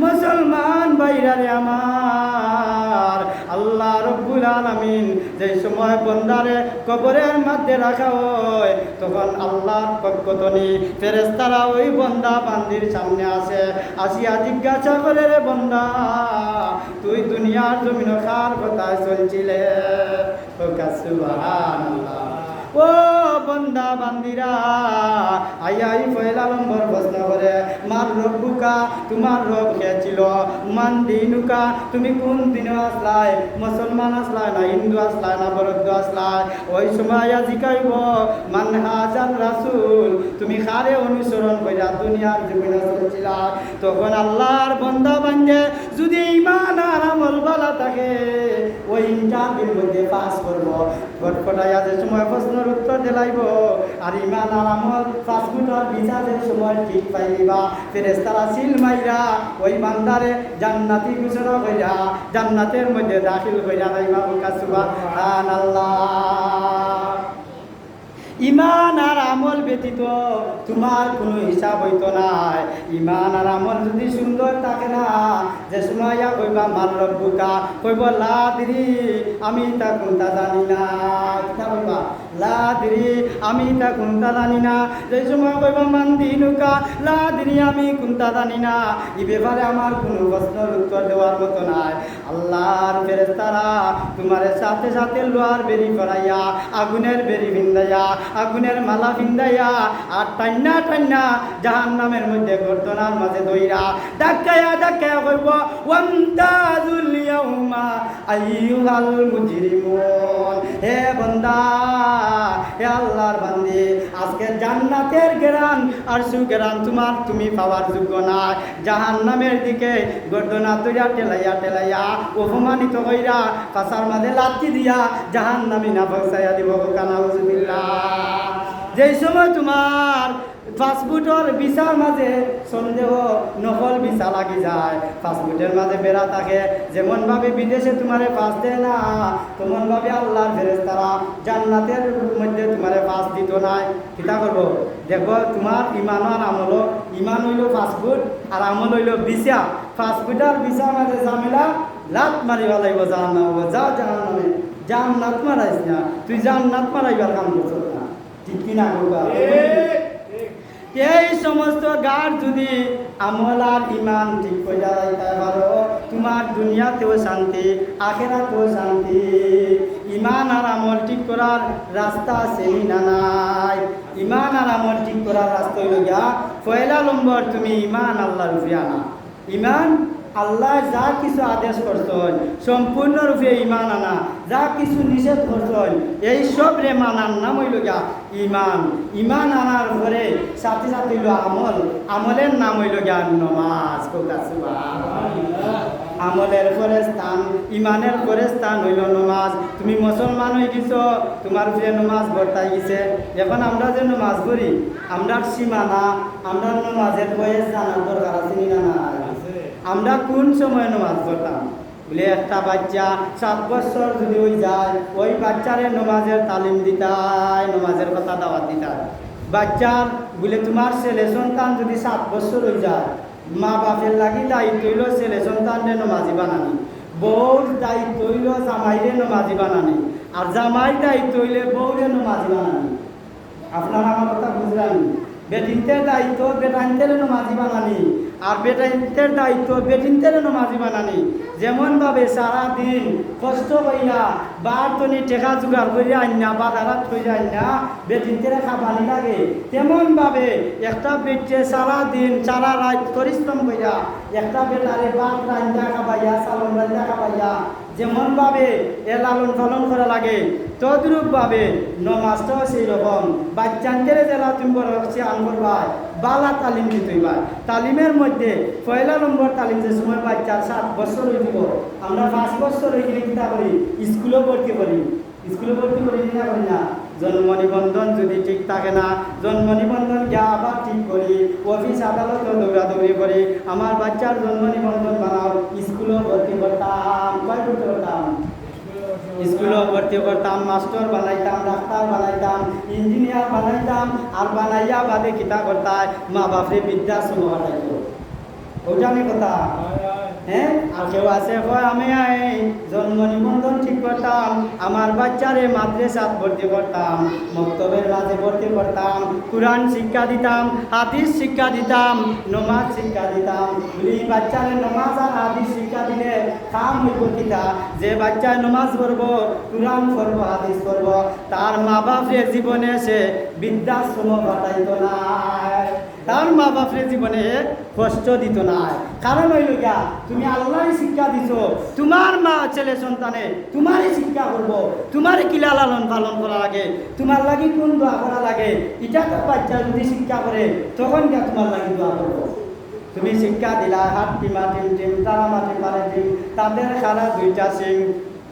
মুসলমান ভাইরারে আমার, আল্লাহ রব্বুল আলামিন যে সময় বন্দারে কবরের মধ্যে রাখা হয় তখন আল্লাহর পক্ষ থেকে ফেরেশতারা ওই বন্দা বান্দির সামনে আসে, আসিয়া জিজ্ঞাসা করে, রে বন্দা, তুই দুনিয়ার জমিন কার কথায় চলছিলে? সুবহানাল্লাহ। ও বন্দা বান্দিরা আই পয়লা নম্বর প্রশ্ন করে, মার রব্বুকা, তোমার রব কে ছিল? মান দিনুকা, তুমি কোন দিনে আসলাই? মুসলমান আসলাই না হিন্দু আসলাই না বৌদ্ধ আসলাই? ওই সময় জিকাইব মান হাজার রাসূল, তুমি কারে অনুসরণ কইরা দুনিয়ার জমিনে চলছিলা? তখন আল্লাহর বন্দা বান্দে যদি ঈমান আর আমল ভালো থাকে ওই ইন্টারভিউর মধ্যে পাস করব, ফটফটাইয়া যে সময় প্রশ্নের উত্তর দিলাইব আর ঈমান আর আমল পাসপোর্টের ভিসার সময় ঠিক পাইবা, ফেরেশতারা সিল মাইরা ওই বান্দারে জান্নাতি ঘোষণা কইরা জান্নাতের মধ্যে দাখিল কইরা যাইবা। সুবহানাল্লাহ। ঈমান আর আমল ব্যতীত তোমার কোনো হিসাব হইতো নাই। ঈমান আর আমল যদি সুন্দর থাকে না, যে সময় কইবা মার রব্বুকা, কইব লা দিরি, আমি তা কোনটা জানি না। কিতা কইবা? লা দিরি, আমি তা কোনটা জানি না। যে সময় কইবা মান দিনুকা, লা দিরি, আমি কোনটা জানি না। এই ব্যাপারে আমার কোনো প্রশ্নের উত্তর দেওয়ার মতো নাই। আল্লাহর ফেরেশতারা তোমার সাথে সাথে লোহার বেরি পরাইয়া, আগুনের বেরি ভিন্দাইয়া, আগুনের মালা ভিন্দাইয়া আর টান্না টান্না জাহান্নামের মধ্যে গর্দনার মাঝে দইরা ধাক্কায়া ধাক্কায়া কইব, ওয়ান্তাজুল ইয়াউমা আইয়ুহাল মুজরিমুন। হে বান্দা, হে আল্লাহর বান্দি, আজকে জান্নাতের গেরান আর সুগেরান তুমি পাওয়ার যোগ্য না। জাহান্নামের দিকে গর্দনা দইরা টেলাইয়া টেলাইয়া অপমানিত কইরা পাছার মাঝে লাথি দিয়া জাহান্নামে না পৌঁছাইয়া দিব। কানাউজুবিল্লাহ। যেই সময় তোমার পাসপোর্টের ভিসার মাঝে সন্দেহ নকল ভিসা লাগি যায়, পাসপোর্টের মাঝে বেড়া থাকে, যেমনভাবে বিদেশে তোমারে পাস দেয় না তেমনভাবে আল্লাহর ফেরেশতারা জান্নাতের মধ্যে তোমারে পাস দিত নাই। কিতা করবো? দেখো তোমার ঈমান আর আমল, ঈমান হইল পাসপোর্ট আর আমল হইল ভিসা। পাসপোর্ট আর ভিসার মাঝে ঝামেলা, লাত মারিবা লাগব জাহান্নামে। যা জাহান্নামে, জান্নাত মারাইস না, তুই জান্নাত মারাইবার কাম করছ না। ঠিক কিনা করবা? এই সমস্ত গার যদি আমল আর ঈমান ঠিক করে যাইতে পারো, তোমার দুনিয়াতেও শান্তি, আখিরাতেও শান্তি। ঈমান আর আমল ঠিক করার রাস্তা আছে না নাই? ঈমান আর আমল ঠিক করার রাস্তা হইল গিয়া পয়লা নম্বর তুমি ঈমান আল্লাহর উপরে আনা। ঈমান আল্লাহ যা কিছু আদেশ করছেন সম্পূর্ণরূপে ঈমান আনা, যা কিছু নিষেধ করছেন এই সব রে মানার নাম হইল গিয়া ঈমান। ঈমান আনার পরে সাথে সাথে হইল আমল, আমলের নাম হইল গিয়া নামাজ। আমলের পরে স্থান, ঈমানের পরে স্থান হইল নামাজ। তুমি মুসলমান হয়ে গেছ, তোমার যে নামাজ বর্তাই গেছে। এখন আমরা যে নামাজ পড়ি, আমরা সীমানা, আমরা নামাজের বয়স জানার দরকার আছে না নাই? আমরা কোন সময় নামাজ পড়তাম? বলে একটা বাচ্চা 7 বছর যদি ওই যায়, ওই বাচ্চারে নামাজের তালিম দিতায়, নামাজের কথা দাওয়াত দিতায়। বাচ্চার বলে তোমার ছেলে সন্তান যদি 7 বছর হয়ে যায়, মা বাপের লাগি দায়িত্ব হইল ছেলে সন্তানরে নামাজি বানানি, বউর দায়িত্ব হইল জামাইরে নামাজি বানানি, আর জামাই দায়িত্ব হইলে বউরে নামাজি বানানি। আপনারা আমার কথা বুঝলেন? বেটিনদের দায়িত্ব বেটাইনদের নামাজি বানানি, আর বেটাইনদের দায়িত্ব বেটিনদের নামাজি বানানি। যেমনভাবে সারাদিন কষ্ট করিয়া বারতনি টেকা জোগাড় করিয়া আইনা বাজারাত করিয়া আইনা বেটিনদের খাবানি লাগে, তেমনভাবে একটা বেটে সারাদিন সারা রাত পরিশ্রম করিয়া একটা বেটারে ভাত রান্না খাবাইয়া, চালন রান্না খাবাইয়া যেমনভাবে এ লালন পালন করা লাগে, তদ্রূপভাবে নমাজটাও সেই রকম। বাচ্চাদের জেলা তুমি বড় আনবরবাই বালা তালিম দিতেইবাই। তালিমের মধ্যে পয়লা নম্বর তালিম যে সময় বাচ্চার 7 বছর হয়ে দিব, আমরা 5 বছর হয়ে গেলে কিতা করি? স্কুলে ভর্তি করি। স্কুলে ভর্তি করি না করি না? জন্ম নিবন্ধন যদি ঠিক থাকে না, জন্ম নিবন্ধন গিয়া আবার ঠিক করি, অফিস আদালত দৌড়াদৌড়ি করি, আমার বাচ্চার জন্ম নিবন্ধন বানাও, স্কুলেও ভর্তি করতাম। কয় করতে করতাম? স্কুলেও ভর্তি করতাম, মাস্টার বানাইতাম, ডাক্তার বানাইতাম, ওটানি কথা হ্যাঁ। আর কেউ আছে কয় আমি জন্ম নিবন্ধন ঠিক করতাম, আমার বাচ্চারে মাদ্রাসাত ভর্তি করতাম, মক্তবের মাঝে ভর্তি করতাম, কোরআন শিক্ষা দিতাম, হাদিস শিক্ষা দিতাম, নমাজ শিক্ষা দিতাম। বলি বাচ্চারে নমাজ আর হাদিস শিক্ষা দিলে কাম হইব কিতা? যে বাচ্চায় নমাজ পড়বো, কোরআন পড়বো, হাদিস পড়বো, তার মা বাপরে জীবনে সে বৃদ্ধাশ্রম পাঠাইত না, তার মা বাপরে জীবনে কষ্ট দিত না। কারণ হইল গিয়া তুমি আল্লাহর শিক্ষা দিছো, তোমার মা ছেলে সন্তানে তোমারই শিক্ষা করবো, তোমার কিলা লালন পালন করা লাগে, তোমার লাগি কোন দোয়া করা লাগে, এটা তো বাচ্চা যদি শিক্ষা করে তখন গিয়া তোমার লাগি দোয়া করবো। তুমি শিক্ষা দিলা হাত টিমা টিম টিম, তারা মাটি পারে টিম, তাদের খারা দুইটা সিং,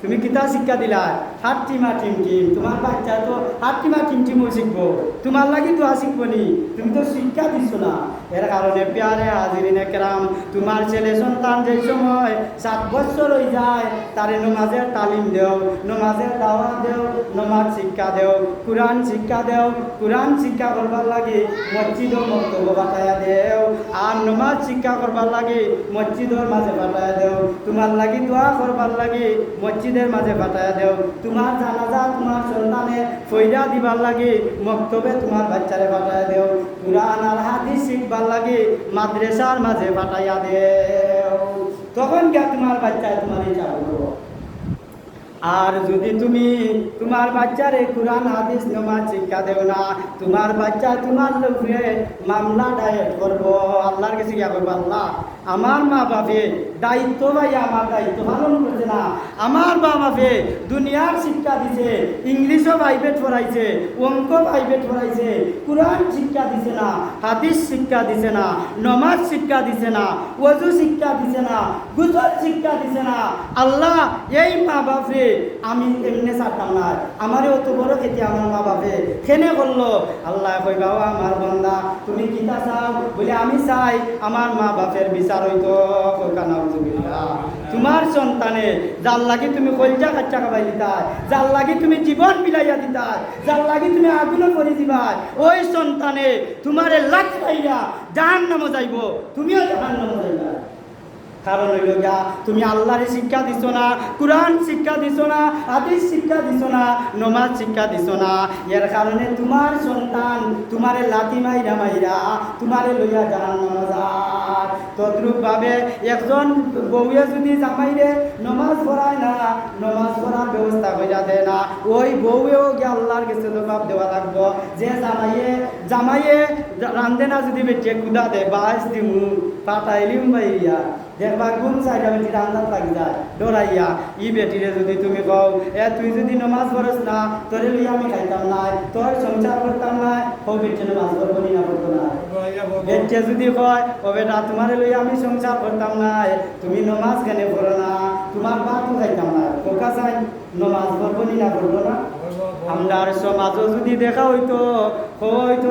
তুমি কিতা শিক্ষা দিলা হাত টিমা টিম টিম, তোমার বাচ্চা তো হাত টিমা টিম টিমও শিখবো, তোমার লাগি তো শিখবো নি, তুমি তো শিক্ষা দিচ্ছ না। এর কারণে প্যারে হাজিরিনে কেরাম, তোমার ছেলে সন্তান যে সময় 7 বছর হয়ে যায় তারে নমাজের তালিম দেও, নমাজের দাওয়াত দেও, নমাজ শিক্ষা দেও, কোরআন শিক্ষা দেও, কোরআন শিক্ষা করবার লাগে মসজিদ ও মক্তব্য পাঠাইয়া দেও, আর নমাজ শিক্ষা করবার লাগে মসজিদের মাঝে পাঠাইয়া দেও, তোমার লাগি দোয়া করবার লাগে মসজিদের মাঝে পাঠাইয়া দেও, তোমার জানাজা তোমার সন্তানে ফয়দা দিবার লাগে মক্তবে তোমার বাচ্চারে পাঠাইয়া দেও, কোরআন আর হাদিস শিখবার লাগে মাদ্রাসার মাঝে পাঠাইয়া দেও, তখন গিয়া তোমার বাচ্চায় তোমার ইচ্ছা করবো। আর যদি তুমি তোমার বাচ্চারে কোরআন হাদিস নমাজ শিক্ষা দেও না, তোমার বাচ্চা তোমার লোকে মামলা ডায়েট করবো, আল্লাহর কাছে গিয়া করবো, আল্লাহ আমার মা বাপে দায়িত্ব ভাই আমার দায়িত্ব পালন করছে না, আমার মা বাপে দুনিয়ার শিক্ষা দিছে, ইংলিশও প্রাইভেট পড়াইছে, অঙ্ক প্রাইভেট পড়াইছে, কোরআন শিক্ষা দিছে না, হাদিস শিক্ষা দিছে না, নমাজ শিক্ষা দিছে না, ওযু শিক্ষা দিছে না, গোসল শিক্ষা দিছে না, আল্লাহ এই মা বাপে আমি এমনি ছাড়তাম না, আমারে অত বড় খেতে আমার মা বাপে খেনে করলো। আল্লাহ কই বাবা আমার বন্দা তুমি কিতা চাও? বলে আমি চাই আমার মা বাপের বিচার হইতো। তোমার সন্তানে যার লাগি তুমি কলজা কাচ্চা খাবাই দিতাই, যার লাগি তুমি জীবন বিলাইয়া দিতাই, যার লাগি তুমি আগুন করে দিবাই, ওই সন্তানে তোমারে লাখ পাইয়া জাহান্নামে যাইব, তুমিও জাহান্নামে যাইবা। কারণ হইল গিয়া তুমি আল্লাহরে শিক্ষা দিছো না, কোরআন শিক্ষা দিছো না, হাদিস শিক্ষা দিছো না, নমাজ শিক্ষা দিছো না, এর কারণে তোমার সন্তান তোমারে লাথি মাইরা মাইরা তোমারে লইয়া জাহান্নামে যায়। তদ্রূপ ভাবে একজন বউয়ে যদি জামাইরে নমাজ পড়ায় না, নমাজ পড়ার ব্যবস্থা কইরা দেয় না, ওই বউয়েও গিয়ে আল্লাহর কাছে জবাব দেওয়া লাগবো যে জামাইয়ে রান্ধে না, যদি বেটে কুদা দেয় বাস দিমু পাঠাইলিম বাইরিয়া দেখবা গুম চাইটা বেটি রান্নাত লাগি যায় ডরাইয়া, ই বেটিরে যদি তুমি কও তুই যদি নমাজ পড়স না তোরে লইয়া আমি খাইতাম না, তোর সংসার করতাম না, ও বেটে নমাজ পড়বো না পড়বো না। বেটে যদি কয় ও বেটা তোমারে লইয়া আমি সংসার করতাম না, তুমি নমাজ কেন পড়ো না, তোমার ভাতও খাইতাম না, কোকা চাই নমাজ পড়বো না পড়বো না। আমরার সমাজও যদি দেখা হইতো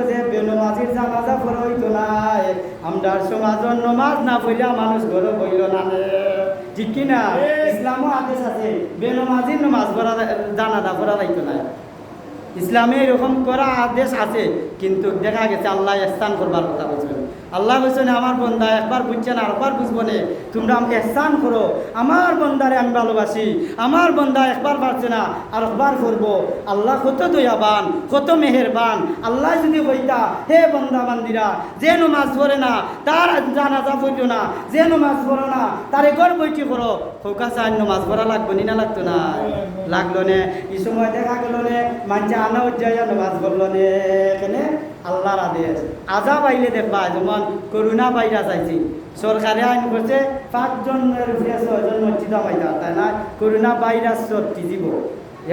যে বেনমাজির জানাজা পড়া হইতো না, আমরার সমাজের নমাজ না পড়িয়া মানুষ ঘরে বইল না, ঠিক কিনা? ইসলামও আদেশ আছে বেনমাজির নমাজ পড়া জানাজা পড়া যাইতো না, ইসলামে এরকম করা আদেশ আছে, কিন্তু দেখা গেছে আল্লাহ ইহসান করবার কথা বলছেন। আল্লাহ বলছেন আমার বন্দা একবার বুঝছেন আর একবার বুঝবো না, তোমরা আমাকে ইহসান করো, আমার বন্দারে আমি ভালোবাসি, আমার বন্দা একবার পারছে না আর একবার করবো। আল্লাহ কত দয়াবান, কত মেহেরবান। আল্লাহ যদি কইতা হে বন্দা বান্দিরা যে নমাজ পড়ে না তার জানাজা পড়িও না, যে নমাজ পড়ো না তার ঘর বইটি করো, ফোকা চাই নমাজ পড়া লাগবো না লাগতো না, লাগলো নে। এই সময় দেখা গেল নে মানছে আনা উজ্জাইয়া নমাজ পড়লো নে, এখানে আল্লাহর আদেশ। আজাব আইলে দেখবা যেমন করোনা ভাইরাস আইছি, সরকারে আইন করছে 5 জনের উপরে 6 জন মসজিদ পাইতা, তাই না? করোনা ভাইরাস সত্যি জীব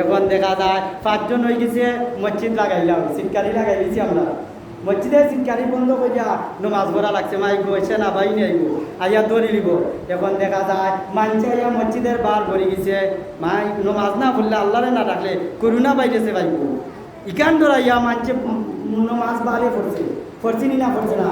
এখন দেখা যায় 5 জন হয়ে গেছে, মসজিদ লাগাইলাম, শিক্ষারি লাগাই দিছি আমরা, মসজিদের শিক্ষারি বন্ধ করিয়া নমাজ পড়া লাগছে, মাইক বসে না ভাই নিয়ে আইব আইয়া দৌড়ি লিব। এখন দেখা যায় মানছে আইয়া মসজিদের বার ভরে গেছে, মাই নমাজ না পড়লে আল্লাহরে না ডাকলে করোনা ভাইরাসে পাইব, ইকান ধরাইয়া মানছে নমাজ বাড়ে পড়ছে নি না পড়ছে না,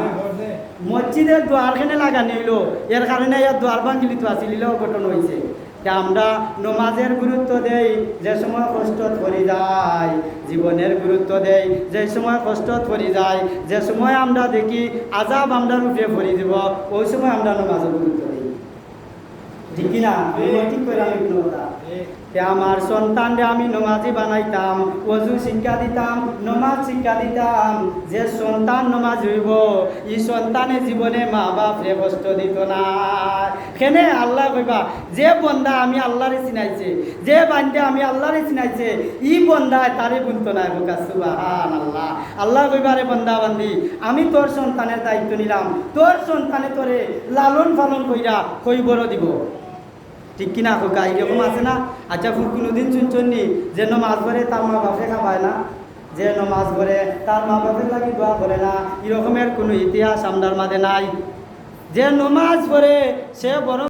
মসজিদের দ্বার খানে লাগানি হইলো, এর কারণে ইয়ার দ্বার ভাঙিলি তো আসিল ঘটনা হয়েছে। যে আমরা নমাজের গুরুত্ব দেই যে সময় কষ্ট পড়ে যায়, জীবনের গুরুত্ব দেই যে সময় কষ্ট পড়ে যায়, যে সময় আমরা দেখি আজাব আমরা রূপে পড়ে দিব, ওই সময় আমরা নমাজের গুরুত্ব দিই। ঠিক কিনা? ঠিক করে আমি কোনো কথা আমার সন্তানরে আমি নমাজি বানাইতাম, ওযু শিক্ষা দিতাম, নমাজ শিক্ষা দিতাম। যে সন্তান নমাজ হইব এই সন্তানে জীবনে মা বাপরে কষ্ট দিত না। কেনে আল্লাহ কইবা যে বন্দা আমি আল্লাহরে চিনাইছে, যে বান্দা আমি আল্লাহরে চিনাইছে, ই বন্দায় তারে বুনতো না। বোকা সুবহানাল্লাহ। আল্লাহ কইবারে বন্দা বান্দি আমি তোর সন্তানের দায়িত্ব নিলাম, তোর সন্তানে তোরে লালন পালন কইরা কই বড় দিব। ঠিক কিনা খোকা? এরকম আছে না? আচ্ছা কোনোদিন শুনছনি যে নমাজ পড়ে তার মা বাপে খাবায় না, যে নমাজ পড়ে তার মা বাপের লাগি দোয়া করে না, এরকমের কোনো ইতিহাস আমরার মাঝে নাই। যে নমাজ পড়ে সে বড়